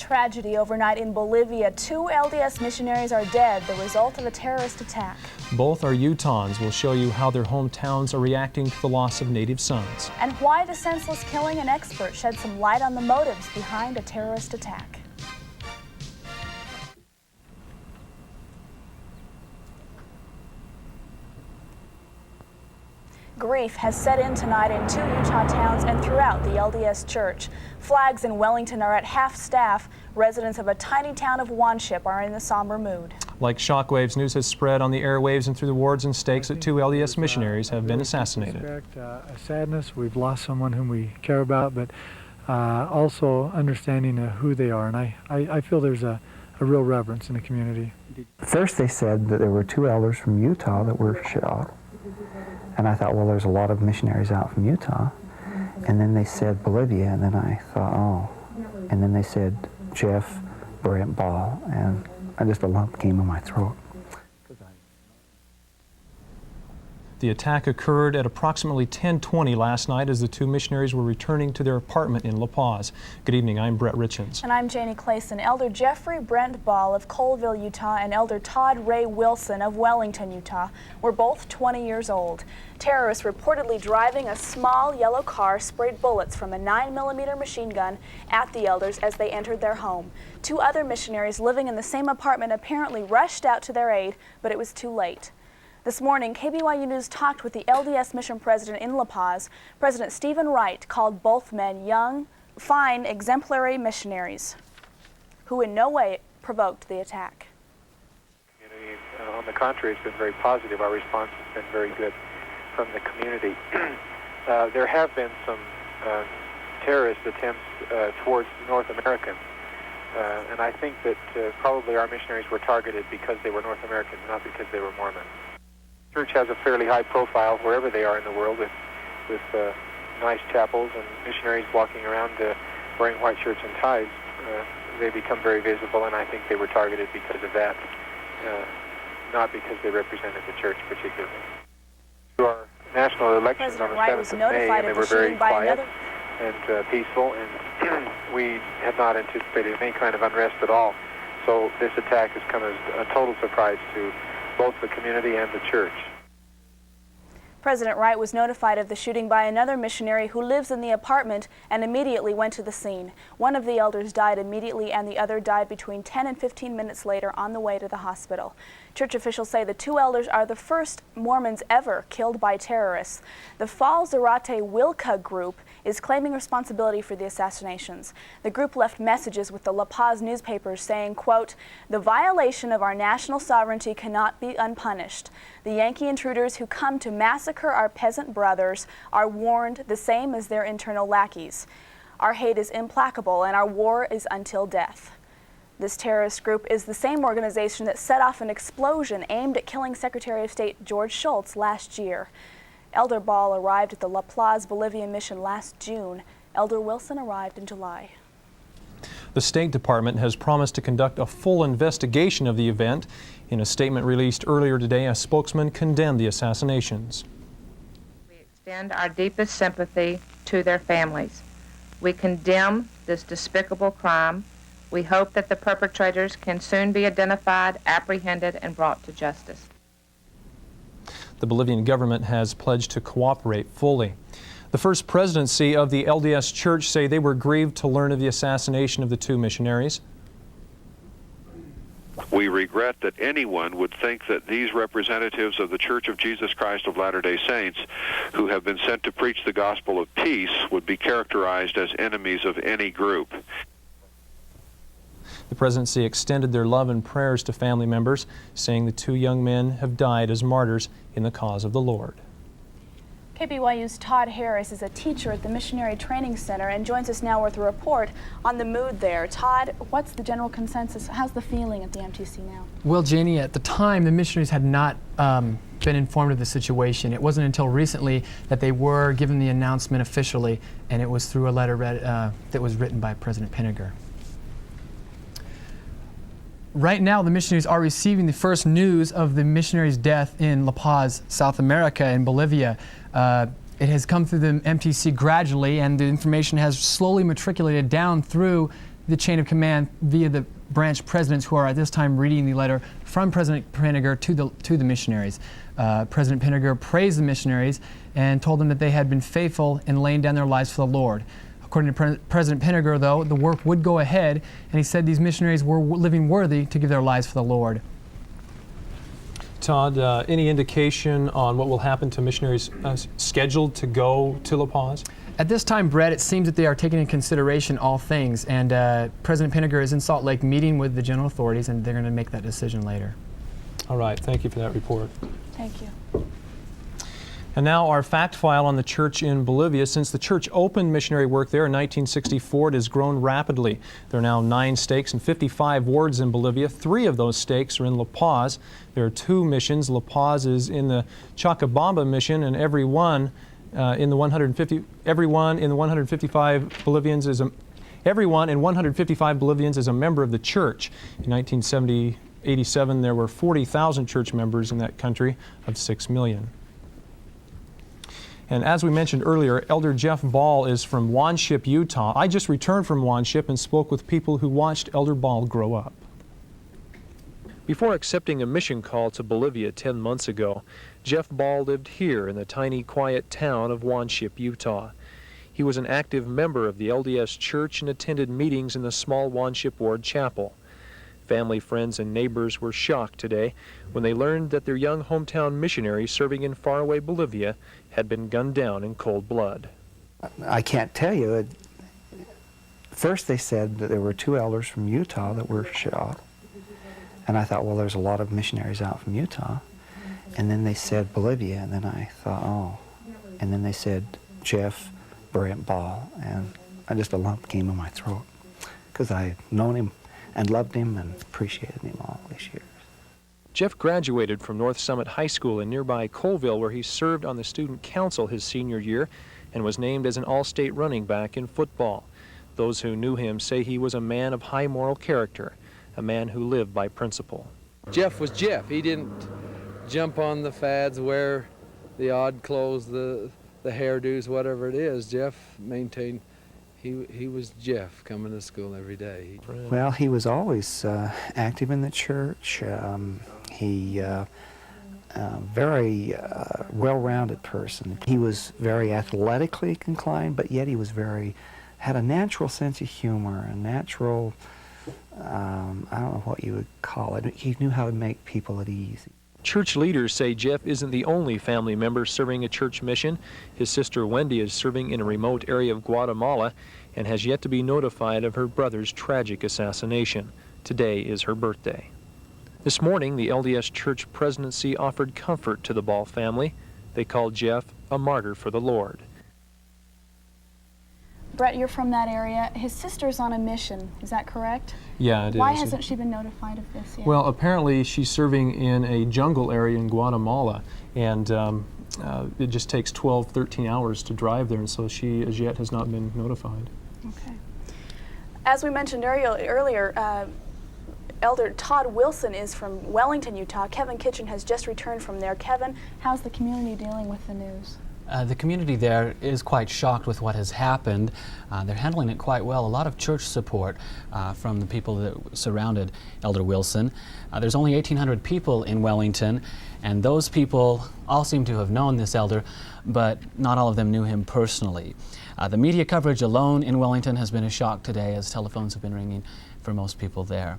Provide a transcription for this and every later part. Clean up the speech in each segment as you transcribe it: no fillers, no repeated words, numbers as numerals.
tragedy overnight in Bolivia. 2 LDS missionaries are dead, the result of a terrorist attack. Both are Utahns. We'll show you how their hometowns are reacting to the loss of native sons. And why the senseless killing. An expert shed some light on the motives behind a terrorist attack. Grief has set in tonight in 2 Utah towns and throughout the LDS Church. Flags in Wellington are at half staff. Residents of a tiny town of Wanship are in the somber mood. Like shockwaves, news has spread on the airwaves and through the wards and stakes that 2 LDS missionaries have been assassinated. A sadness. We've lost someone whom we care about, but also understanding who they are. And I feel there's a real reverence in the community. First they said that there were 2 elders from Utah that were shot. And I thought, well, there's a lot of missionaries out from Utah. And then they said Bolivia, and then I thought, oh. And then they said Jeff, Brent Ball, and just a lump came in my throat. The attack occurred at approximately 10:20 last night as the 2 missionaries were returning to their apartment in La Paz. Good evening, I'm Brett Richens. And I'm Janie Clayson. Elder Jeffrey Brent Ball of Colville, Utah, and Elder Todd Ray Wilson of Wellington, Utah, were both 20 years old. Terrorists reportedly driving a small yellow car sprayed bullets from a 9mm machine gun at the elders as they entered their home. 2 other missionaries living in the same apartment apparently rushed out to their aid, but it was too late. This morning, KByu News talked with the LDS Mission President in La Paz. President Stephen Wright called both men young, fine, exemplary missionaries who in no way provoked the attack. On the contrary, it's been very positive. Our response has been very good from the community. There have been some terrorist attempts towards North Americans, and I think that probably our missionaries were targeted because they were North Americans, not because they were Mormons. The church has a fairly high profile wherever they are in the world, with nice chapels and missionaries walking around wearing white shirts and ties. They become very visible, and I think they were targeted because of that, not because they represented the church particularly. To our national elections President on the Wright 7th was of notified May, and they of were the very shooting by quiet another. and peaceful, and we had not anticipated any kind of unrest at all. So this attack has come as a total surprise to both the community and the church. President Wright was notified of the shooting by another missionary who lives in the apartment and immediately went to the scene. One of the elders died immediately and the other died between 10 and 15 minutes later on the way to the hospital. Church officials say the 2 elders are the first Mormons ever killed by terrorists. The Fall Zarate Wilka group is claiming responsibility for the assassinations. The group left messages with the La Paz newspapers saying, quote, "The violation of our national sovereignty cannot be unpunished. The Yankee intruders who come to massacre our peasant brothers are warned the same as their internal lackeys. Our hate is implacable and our war is until death." This terrorist group is the same organization that set off an explosion aimed at killing Secretary of State George Shultz last year. Elder Ball arrived at the La Paz Bolivian mission last June. Elder Wilson arrived in July. The State Department has promised to conduct a full investigation of the event. In a statement released earlier today, a spokesman condemned the assassinations. We extend our deepest sympathy to their families. We condemn this despicable crime. We hope that the perpetrators can soon be identified, apprehended, and brought to justice. The Bolivian government has pledged to cooperate fully. The First Presidency of the LDS Church say they were grieved to learn of the assassination of the 2 missionaries. We regret that anyone would think that these representatives of the Church of Jesus Christ of Latter-day Saints, who have been sent to preach the gospel of peace, would be characterized as enemies of any group. The presidency extended their love and prayers to family members, saying the 2 young men have died as martyrs in the cause of the Lord. KBYU's Todd Harris is a teacher at the Missionary Training Center and joins us now with a report on the mood there. Todd, what's the general consensus? How's the feeling at the MTC now? Well, Janie, at the time, the missionaries had not been informed of the situation. It wasn't until recently that they were given the announcement officially, and it was through a letter that was written by President Pinniger. Right now, the missionaries are receiving the first news of the missionary's death in La Paz, South America, in Bolivia. It has come through the MTC gradually, and the information has slowly matriculated down through the chain of command via the branch presidents who are at this time reading the letter from President Pennegar to the missionaries. President Pennegar praised the missionaries and told them that they had been faithful in laying down their lives for the Lord. According to President Pennegar, though, the work would go ahead, and he said these missionaries were living worthy to give their lives for the Lord. Todd, any indication on what will happen to missionaries scheduled to go to La Paz? At this time, Brett, it seems that they are taking into consideration all things, and President Pennegar is in Salt Lake meeting with the general authorities, and they're going to make that decision later. All right, thank you for that report. Thank you. And now our fact file on the church in Bolivia. Since the church opened missionary work there in 1964, it has grown rapidly. There are now 9 stakes and 55 wards in Bolivia. 3 of those stakes are in La Paz. There are 2 missions. La Paz is in the Chacabamba mission, and everyone in 155 Bolivians is a member of the church. In 1987, there were 40,000 church members in that country of 6 million. And as we mentioned earlier, Elder Jeff Ball is from Wanship, Utah. I just returned from Wanship and spoke with people who watched Elder Ball grow up. Before accepting a mission call to Bolivia 10 months ago, Jeff Ball lived here in the tiny, quiet town of Wanship, Utah. He was an active member of the LDS Church and attended meetings in the small Wanship Ward Chapel. Family, friends, and neighbors were shocked today when they learned that their young hometown missionary serving in faraway Bolivia had been gunned down in cold blood. I can't tell you. First they said that there were 2 elders from Utah that were shot. And I thought, well, there's a lot of missionaries out from Utah. And then they said Bolivia, and then I thought, oh. And then they said Jeff Brent Ball, and just a lump came in my throat because I had known him and loved him and appreciated him all these years. Jeff graduated from North Summit High School in nearby Colville, where he served on the student council his senior year and was named as an all-state running back in football. Those who knew him say he was a man of high moral character, a man who lived by principle. Jeff was Jeff. He didn't jump on the fads, wear the odd clothes, the hairdos, whatever it is. Jeff maintained he was Jeff coming to school every day. Well, he was always active in the church. He very well-rounded person. He was very athletically inclined, but yet he was had a natural sense of humor, a natural, I don't know what you would call it. He knew how to make people at ease. Church leaders say Jeff isn't the only family member serving a church mission. His sister Wendy is serving in a remote area of Guatemala and has yet to be notified of her brother's tragic assassination. Today is her birthday. This morning, the LDS Church presidency offered comfort to the Ball family. They called Jeff a martyr for the Lord. Brett, you're from that area. His sister's on a mission, is that correct? Yeah, it is. Why hasn't she been notified of this yet? Well, apparently she's serving in a jungle area in Guatemala, and it just takes 12, 13 hours to drive there, and so she as yet has not been notified. Okay. As we mentioned earlier, Elder Todd Wilson is from Wellington, Utah. Kevin Kitchen has just returned from there. Kevin, how's the community dealing with the news? The community there is quite shocked with what has happened. They're handling it quite well. A lot of church support from the people that surrounded Elder Wilson. There's only 1,800 people in Wellington, and those people all seem to have known this elder, but not all of them knew him personally. The media coverage alone in Wellington has been a shock today, as telephones have been ringing for most people there.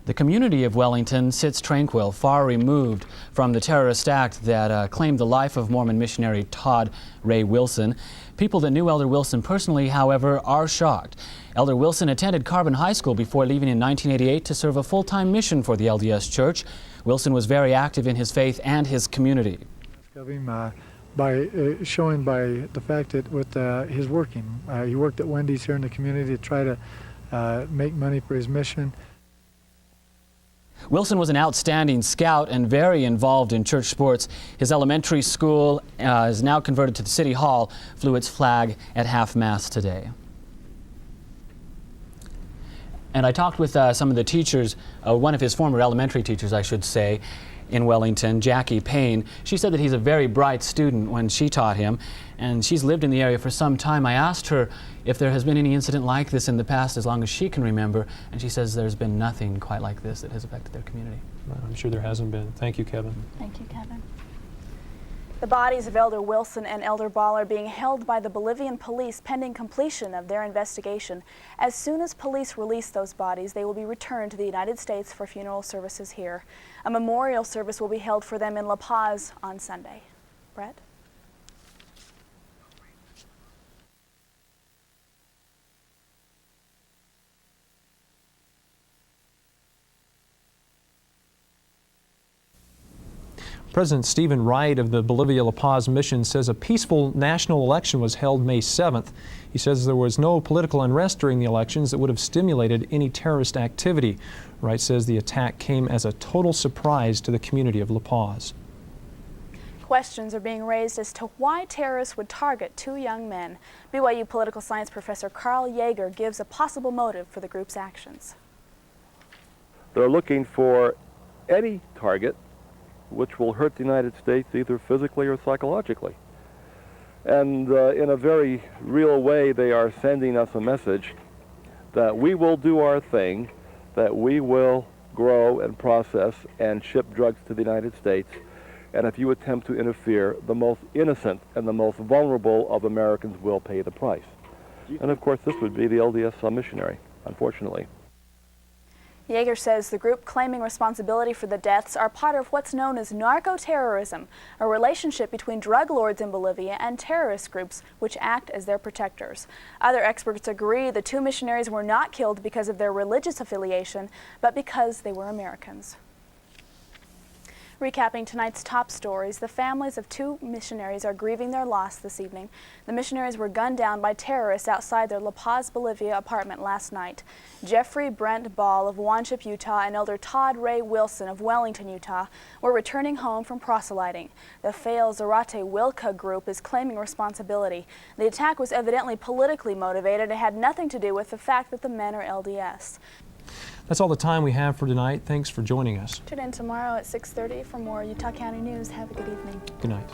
The community of Wellington sits tranquil, far removed from the terrorist act that claimed the life of Mormon missionary Todd Ray Wilson. People that knew Elder Wilson personally, however, are shocked. Elder Wilson attended Carbon High School before leaving in 1988 to serve a full-time mission for the LDS Church. Wilson was very active in his faith and his community. By showing by the fact that with his working, he worked at Wendy's here in the community to try to make money for his mission. Wilson was an outstanding scout and very involved in church sports. His elementary school is now converted to the City Hall, flew its flag at half-mast today. And I talked with some of the teachers, one of his former elementary teachers, I should say, in Wellington, Jackie Payne. She said that he's a very bright student when she taught him, and she's lived in the area for some time. I asked her if there has been any incident like this in the past as long as she can remember, and she says there's been nothing quite like this that has affected their community. I'm sure there hasn't been. Thank you, Kevin. Thank you, Kevin. The bodies of Elder Wilson and Elder Ball are being held by the Bolivian police pending completion of their investigation. As soon as police release those bodies, they will be returned to the United States for funeral services here. A memorial service will be held for them in La Paz on Sunday. Brett? President Stephen Wright of the Bolivia La Paz mission says a peaceful national election was held May 7th. He says there was no political unrest during the elections that would have stimulated any terrorist activity. Wright says the attack came as a total surprise to the community of La Paz. Questions are being raised as to why terrorists would target two young men. BYU political science professor Carl Yeager gives a possible motive for the group's actions. They're looking for any target which will hurt the United States either physically or psychologically. And in a very real way, they are sending us a message that we will do our thing, that we will grow and process and ship drugs to the United States, and if you attempt to interfere, the most innocent and the most vulnerable of Americans will pay the price. And of course, this would be the LDS missionary, unfortunately. Yeager says the group claiming responsibility for the deaths are part of what's known as narco-terrorism, a relationship between drug lords in Bolivia and terrorist groups which act as their protectors. Other experts agree the two missionaries were not killed because of their religious affiliation, but because they were Americans. Recapping tonight's top stories, the families of two missionaries are grieving their loss this evening. The missionaries were gunned down by terrorists outside their La Paz, Bolivia apartment last night. Jeffrey Brent Ball of Wanship, Utah, and Elder Todd Ray Wilson of Wellington, Utah, were returning home from proselyting. The Fail Zarate Wilka group is claiming responsibility. The attack was evidently politically motivated and had nothing to do with the fact that the men are LDS. That's all the time we have for tonight. Thanks for joining us. Tune in tomorrow at 6:30 for more Utah County News. Have a good evening. Good night.